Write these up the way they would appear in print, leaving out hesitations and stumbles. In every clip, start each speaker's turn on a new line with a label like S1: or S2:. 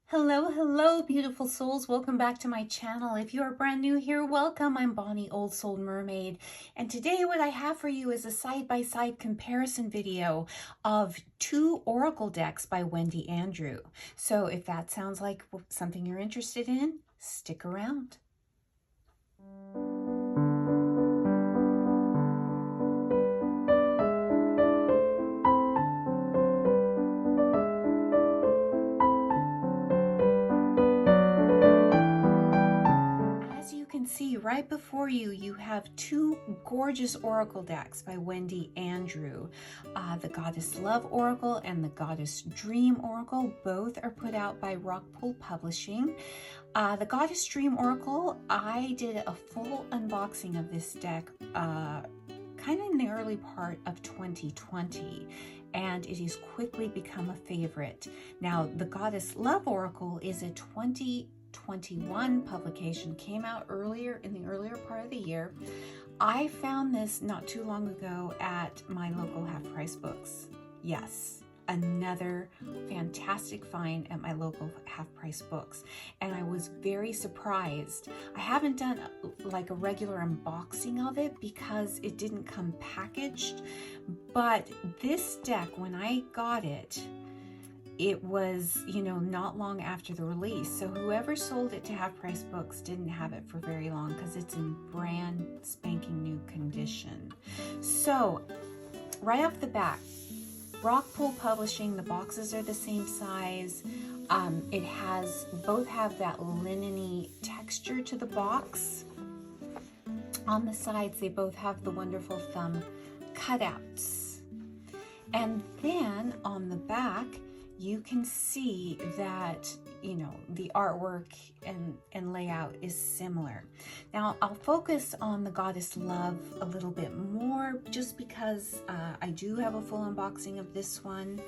S1: Hello, hello, beautiful souls. Welcome back to my channel. If you are brand new here, welcome. I'm Bonnie, Old Soul Mermaid. And today what I have for you is a side-by-side comparison video of two oracle decks by Wendy Andrew. So if that sounds like something you're interested in, stick around. See right before you, you have two gorgeous oracle decks by Wendy Andrew. The Goddess Love Oracle and the Goddess Dream Oracle. Both are put out by Rockpool Publishing. The Goddess Dream Oracle, I did a full unboxing of this deck kind of in the early part of 2020. And it has quickly become a favorite. Now, the Goddess Love Oracle is a 2021 publication, came out in the earlier part of the year. I found this not too long ago at my local half-price books. Yes, another fantastic find at my local half-price books, and I was very surprised. I haven't done like a regular unboxing of it because it didn't come packaged, but this deck, when I got it, it was, not long after the release. So whoever sold it to Half Price Books didn't have it for very long because it's in brand spanking new condition. So right off the bat, Rockpool Publishing, the boxes are the same size. Both have that linen-y texture to the box. On the sides, they both have the wonderful thumb cutouts. And then on the back, you can see that, the artwork and layout is similar. Now, I'll focus on the Goddess Love a little bit more just because I do have a full unboxing of this one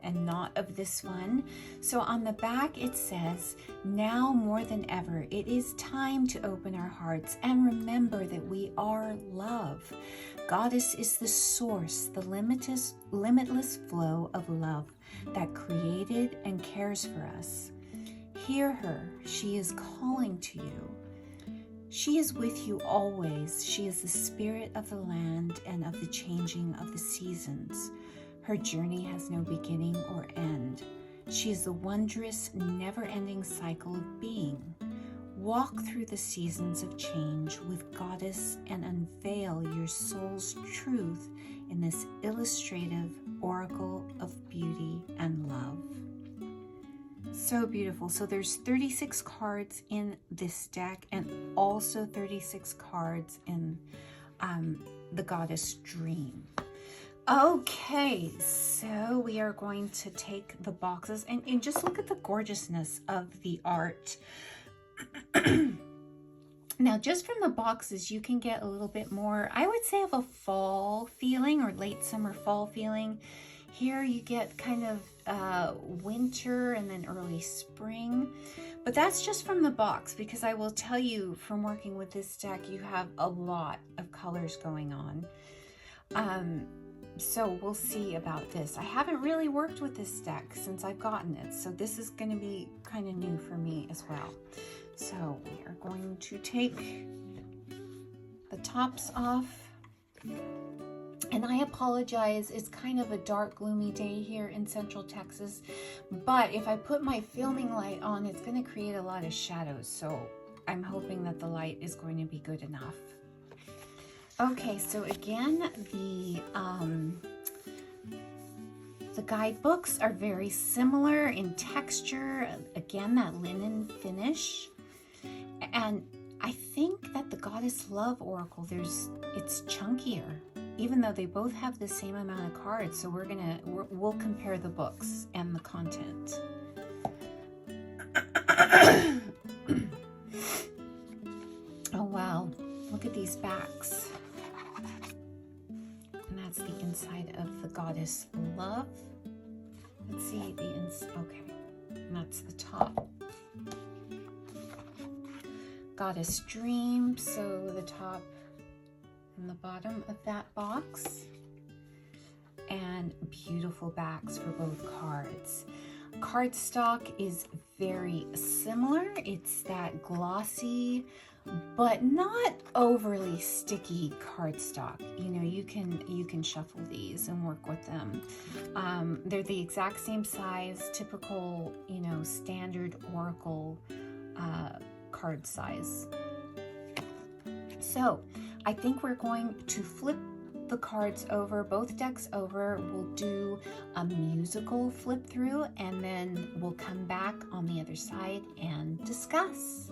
S1: and not of this one. So on the back it says, "Now more than ever, it is time to open our hearts and remember that we are love. Goddess is the source, the limitless flow of love that created and cares for us. Hear her, she is calling to you. She is with you always. She is the spirit of the land and of the changing of the seasons. Her journey has no beginning or end. She is the wondrous, never-ending cycle of being. Walk through the seasons of change with Goddess and unveil your soul's truth in this illustrative oracle of beauty and love." So beautiful. So there's 36 cards in this deck and also 36 cards in the Goddess Dream. Okay, so we are going to take the boxes and just look at the gorgeousness of the art. Now, just from the boxes, you can get a little bit more, I would say, of a fall feeling or late summer fall feeling. Here you get kind of winter and then early spring, but that's just from the box, because I will tell you from working with this deck, you have a lot of colors going on. So we'll see about this. I haven't really worked with this deck since I've gotten it, so this is going to be kind of new for me as well. So we are going to take the tops off. And I apologize, it's kind of a dark, gloomy day here in Central Texas, but if I put my filming light on, it's going to create a lot of shadows, so I'm hoping that the light is going to be good enough. Okay, so again, the guidebooks are very similar in texture. Again, that linen finish. And I think that the Goddess Love Oracle, it's chunkier, even though they both have the same amount of cards. So we'll compare the books and the content. Oh wow, look at these backs. And that's the inside of the Goddess Love. Let's see the inside. Okay, and that's the top. Goddess Dream, so the top and the bottom of that box. And beautiful backs for both cards. Cardstock is very similar. It's that glossy but not overly sticky cardstock. You know, you can shuffle these and work with them. They're the exact same size, typical, you know, standard Oracle card size. So I think we're going to flip the cards over, both decks over. We'll do a musical flip through, and then we'll come back on the other side and discuss.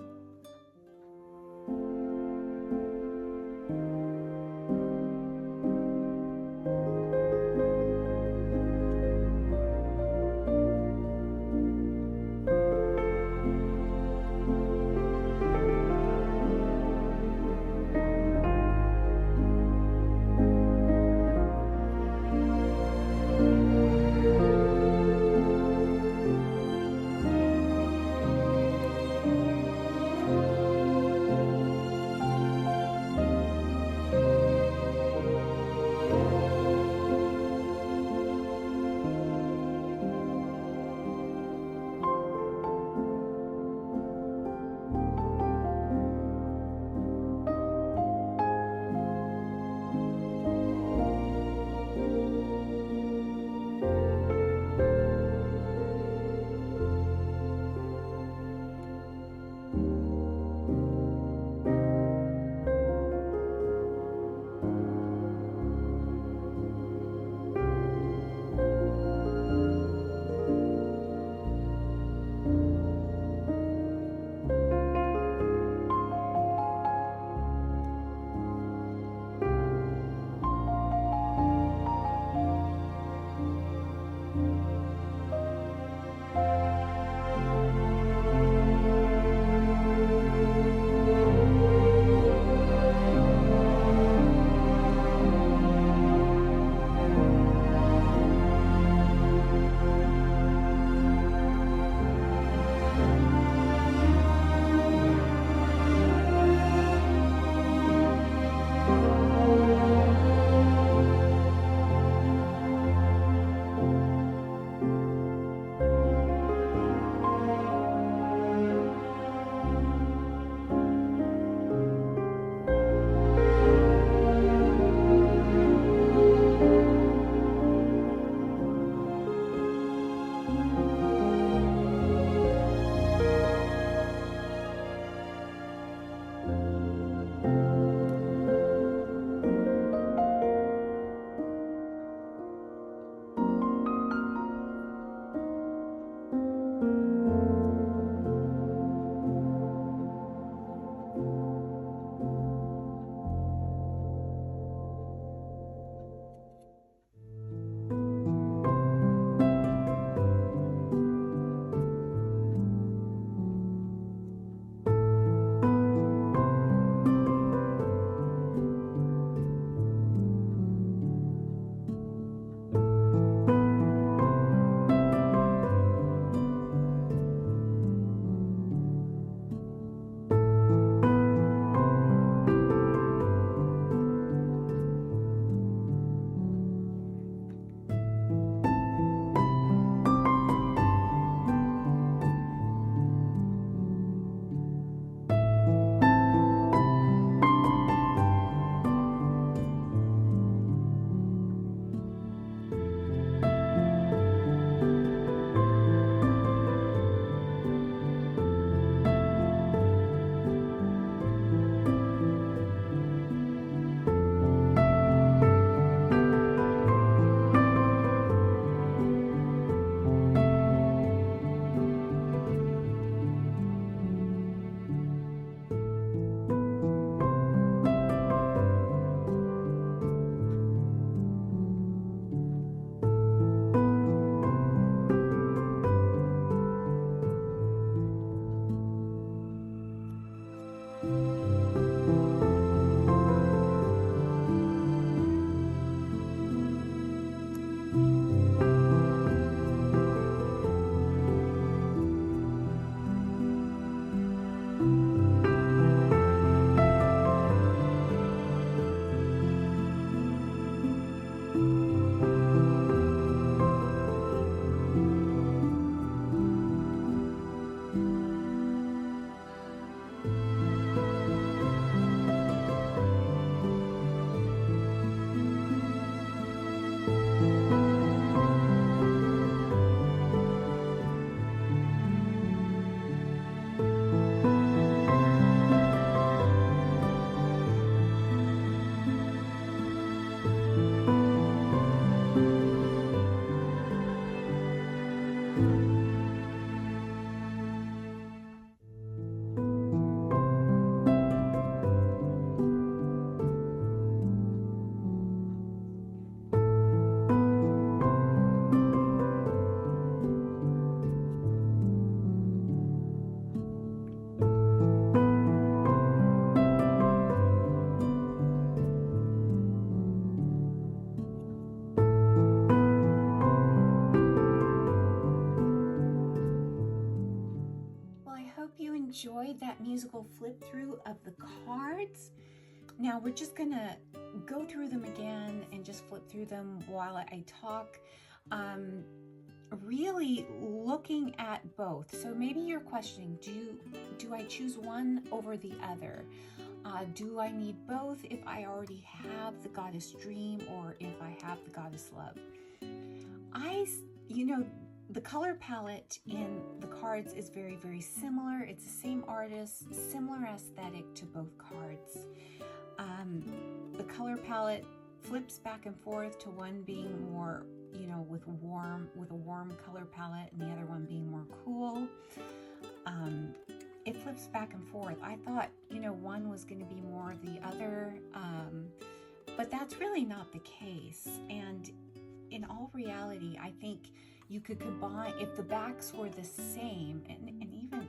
S1: enjoyed that musical flip through of the cards. Now we're just gonna go through them again and just flip through them while I talk. Really looking at both. So maybe you're questioning, do I choose one over the other? Do I need both if I already have the Goddess Dream or if I have the Goddess Love? The color palette in the cards is very, very similar. It's the same artist, similar aesthetic to both cards. The color palette flips back and forth to one being more, with a warm color palette, and the other one being more cool. It flips back and forth. I thought, one was going to be more of the other, but that's really not the case. And in all reality, I think you could combine, if the backs were the same, and even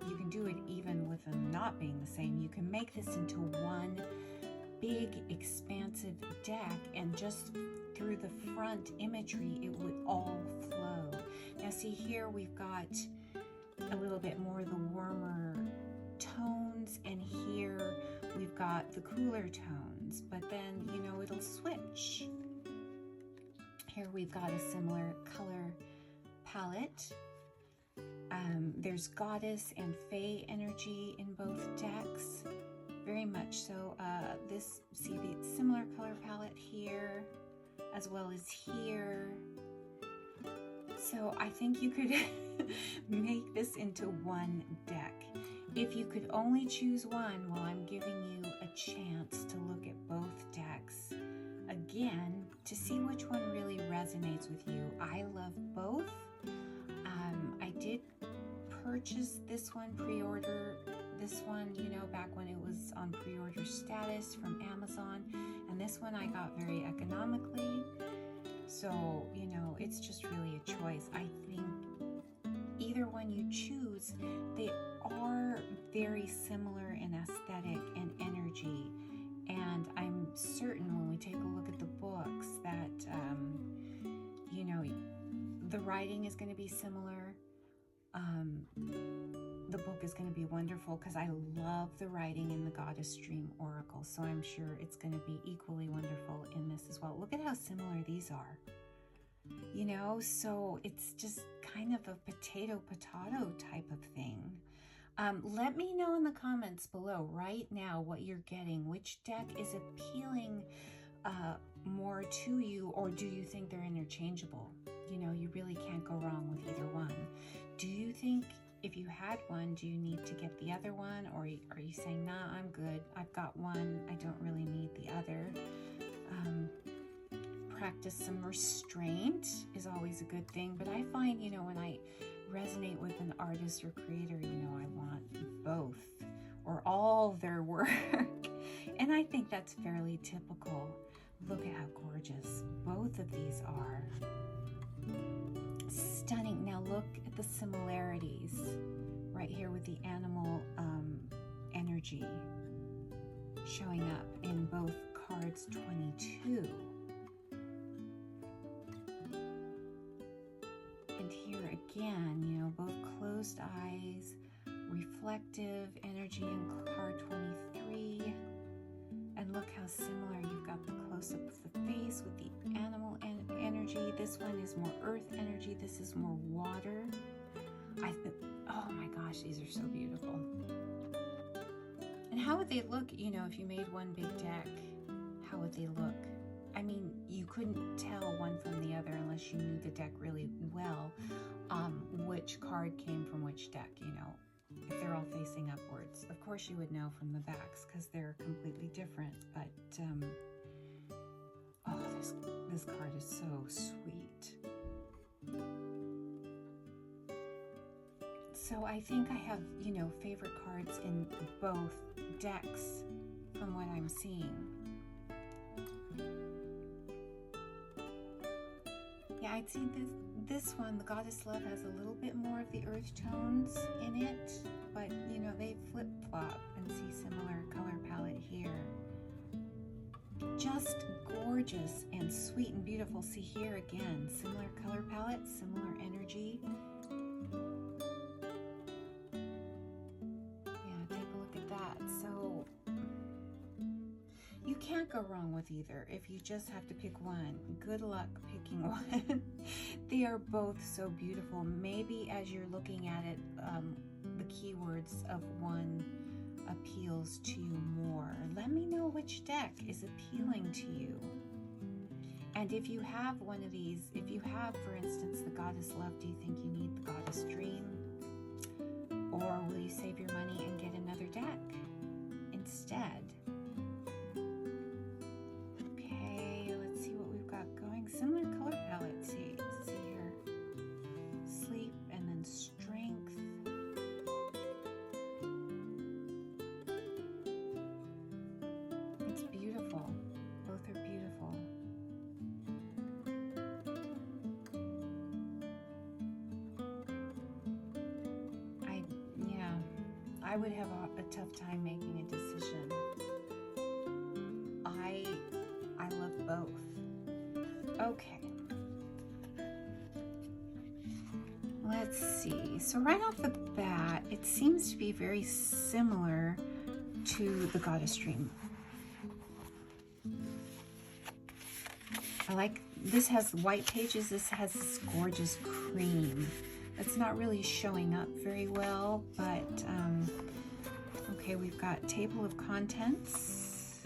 S1: you can do it even with them not being the same, you can make this into one big expansive deck, and just through the front imagery it would all flow. Now see, here we've got a little bit more of the warmer tones, and here we've got the cooler tones, but then it'll switch. Here we've got a similar color palette. There's goddess and fae energy in both decks, very much so. See the similar color palette here as well as here. So I think you could make this into one deck. If you could only choose one, well, I'm giving you a chance to look at both decks again to see which one really resonates with you. I love both. I did purchase this one, pre-order this one, back when it was on pre-order status from Amazon, and this one I got very economically. So, it's just really a choice. I think either one you choose, they are very similar in aesthetic and energy. And I'm certain when we take a look at the books that, the writing is going to be similar. The book is going to be wonderful because I love the writing in the Goddess Dream Oracle. So I'm sure it's going to be equally wonderful in this as well. Look at how similar these are. So it's just kind of a potato type of thing. Let me know in the comments below right now what you're getting. Which deck is appealing more to you, or do you think they're interchangeable? You really can't go wrong with either one. Do you think if you had one, do you need to get the other one, or are you saying, nah, I'm good, I've got one, I don't really need the other? Practice some restraint is always a good thing, but I find, when I resonate with an artist or creator, I want both or all their work. And I think that's fairly typical. Look at how gorgeous both of these are. Stunning. Now look at the similarities right here with the animal energy showing up in both cards 22. And here again, both closed eyes, reflective energy in card 23. And look how similar you've got the close-up of the face with the animal energy. This one is more earth energy. This is more water. Oh my gosh, these are so beautiful. And how would they look, if you made one big deck? How would they look? I mean, you couldn't tell one from the other unless you knew the deck really well, which card came from which deck, if they're all facing upwards. Of course you would know from the backs because they're completely different, but this card is so sweet. So I think I have, favorite cards in both decks from what I'm seeing. Yeah, I'd say this one, the Goddess Love, has a little bit more of the earth tones in it, but they flip-flop and see similar color palette here. Just gorgeous and sweet and beautiful. See here again, similar color palette, similar energy. You can't go wrong with either if you just have to pick one. Good luck picking one. They are both so beautiful. Maybe as you're looking at it, the keywords of one appeals to you more. Let me know which deck is appealing to you. And if you have one of these, if you have, for instance, the Goddess Love, do you think you need the Goddess Dream? Or will you save your money and get another deck instead? Okay, let's see what we've got going. Similar color palette. See here. Sleep and then strength. It's beautiful. Both are beautiful. I would have a tough time making a decision. I love both. Okay. Let's see. So right off the bat, it seems to be very similar to the Goddess Dream. I like, this has white pages, this has this gorgeous cream. It's not really showing up very well, but okay, we've got table of contents,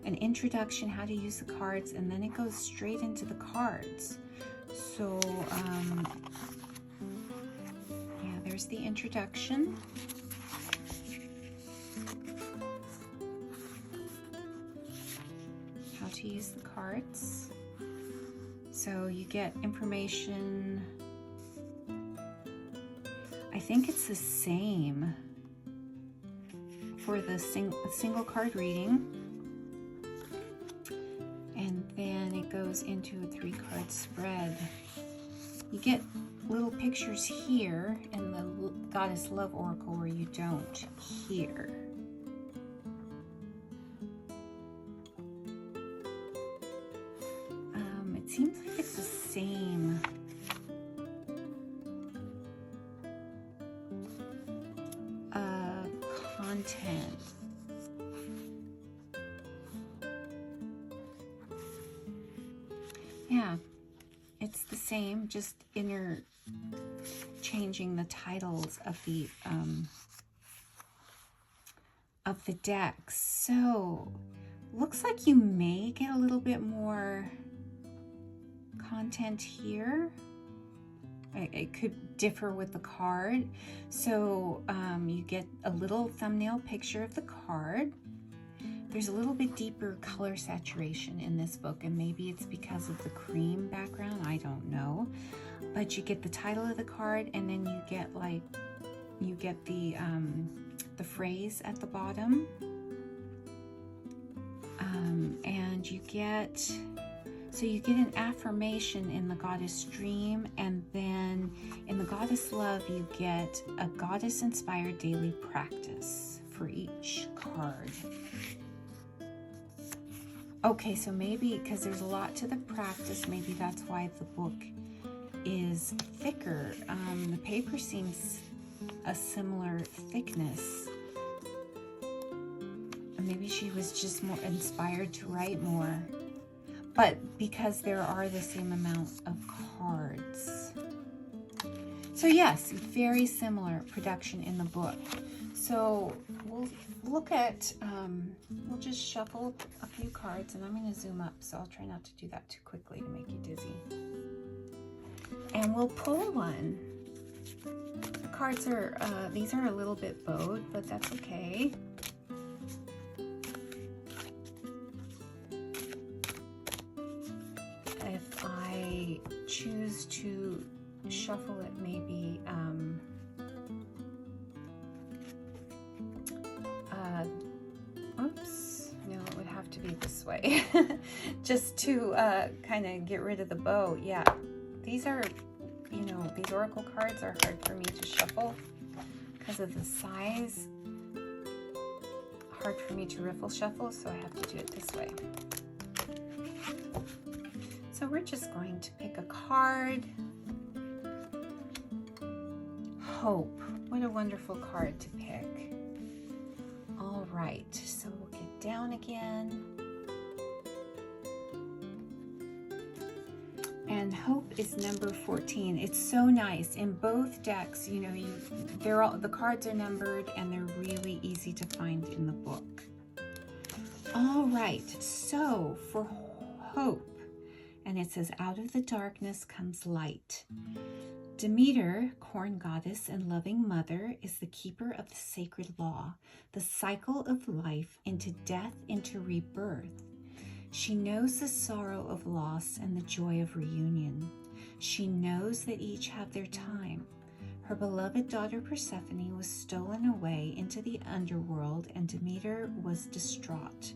S1: an introduction, how to use the cards, and then it goes straight into the cards. So yeah, there's the introduction. How to use the cards. So you get information. I think it's the same for the single card reading, and then it goes into a 3-card spread. You get little pictures here in the Goddess Love Oracle where you don't here. It seems like it's the same. Content. Yeah, it's the same, just changing the titles of the decks. So looks like you may get a little bit more content here. It could differ with the card. So you get a little thumbnail picture of the card. There's a little bit deeper color saturation in this book, and maybe it's because of the cream background, I don't know. But you get the title of the card, and then you get the phrase at the bottom. And you get an affirmation in the Goddess Dream, and then in the Goddess Love, you get a goddess-inspired daily practice for each card. Okay, so maybe because there's a lot to the practice, maybe that's why the book is thicker. The paper seems a similar thickness. Maybe she was just more inspired to write more. But because there are the same amount of cards. So yes, very similar production in the book. So we'll look at, we'll just shuffle a few cards, and I'm going to zoom up, so I'll try not to do that too quickly to make you dizzy. And we'll pull one. The cards are, these are a little bit bowed, but that's okay. If I choose to shuffle it, maybe oops, no, it would have to be this way. Just to kind of get rid of the bow. Yeah, these are, you know, these oracle cards are hard for me to shuffle because of the size. Hard for me to riffle shuffle, so I have to do it this way. So we're just going to pick a card. Hope. What a wonderful card to pick. All right, so we'll get down again. And Hope is number 14. It's so nice. In both decks, you know, the cards are numbered and they're really easy to find in the book. All right, so for Hope, and it says, out of the darkness comes light. Demeter, corn goddess and loving mother, is the keeper of the sacred law, the cycle of life into death, into rebirth. She knows the sorrow of loss and the joy of reunion. She knows that each have their time. Her beloved daughter Persephone was stolen away into the underworld, and Demeter was distraught.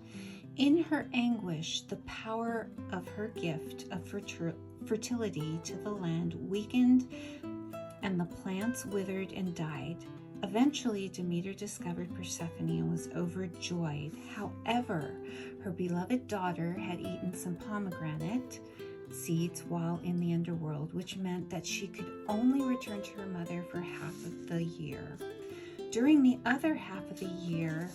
S1: In her anguish, the power of her gift of fertility to the land weakened, and the plants withered and died. Eventually, Demeter discovered Persephone and was overjoyed. However, her beloved daughter had eaten some pomegranate seeds while in the underworld, which meant that she could only return to her mother for half of the year. During the other half of the year,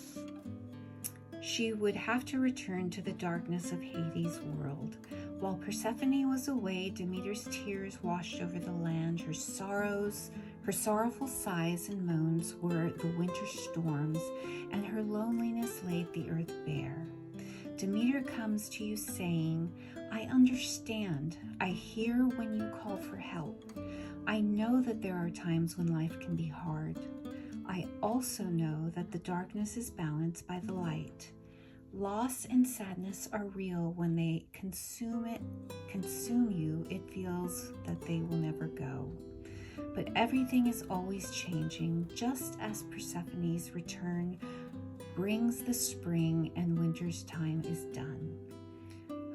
S1: she would have to return to the darkness of Hades' world. While Persephone was away, Demeter's tears washed over the land. Her sorrowful sighs and moans were the winter storms, and her loneliness laid the earth bare. Demeter comes to you saying, I understand. I hear when you call for help. I know that there are times when life can be hard. I also know that the darkness is balanced by the light. Loss and sadness are real. When they consume you, it feels that they will never go. But everything is always changing, just as Persephone's return brings the spring and winter's time is done.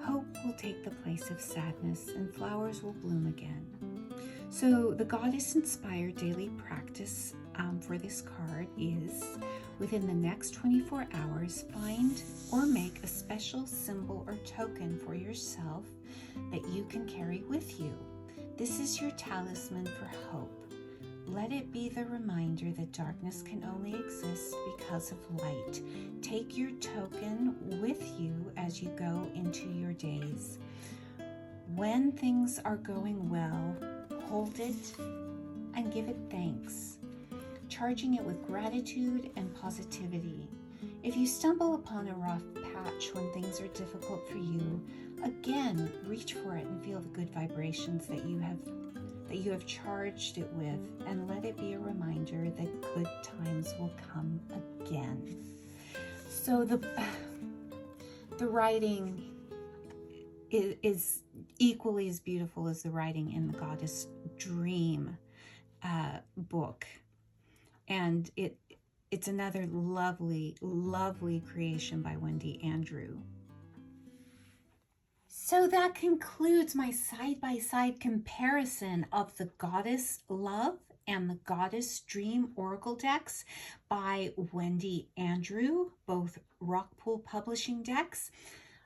S1: Hope will take the place of sadness, and flowers will bloom again. So the goddess-inspired daily practice for this card is, within the next 24 hours, find or make a special symbol or token for yourself that you can carry with you. This is your talisman for hope. Let it be the reminder that darkness can only exist because of light. Take your token with you as you go into your days. When things are going well, hold it and give it thanks, charging it with gratitude and positivity. If you stumble upon a rough patch when things are difficult for you, again, reach for it and feel the good vibrations that you have charged it with, and let it be a reminder that good times will come again. So the writing is equally as beautiful as the writing in the Goddess Dream book, and it's another lovely, lovely creation by Wendy Andrew. So that concludes my side-by-side comparison of the Goddess Love and the Goddess Dream Oracle decks by Wendy Andrew, both Rockpool Publishing decks.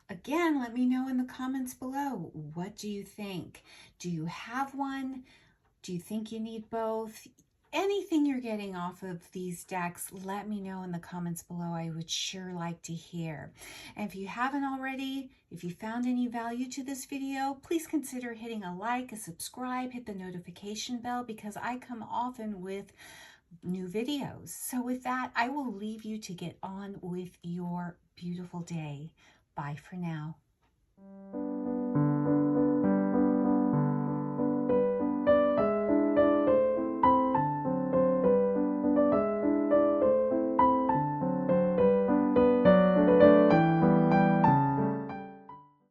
S1: Again, let me know in the comments below. What do you think? Do you have one? Do you think you need both? Anything you're getting off of these decks, let me know in the comments below. I would sure like to hear. And if you haven't already, if you found any value to this video, please consider hitting a like, a subscribe, hit the notification bell, because I come often with new videos. So with that, I will leave you to get on with your beautiful day. Bye for now.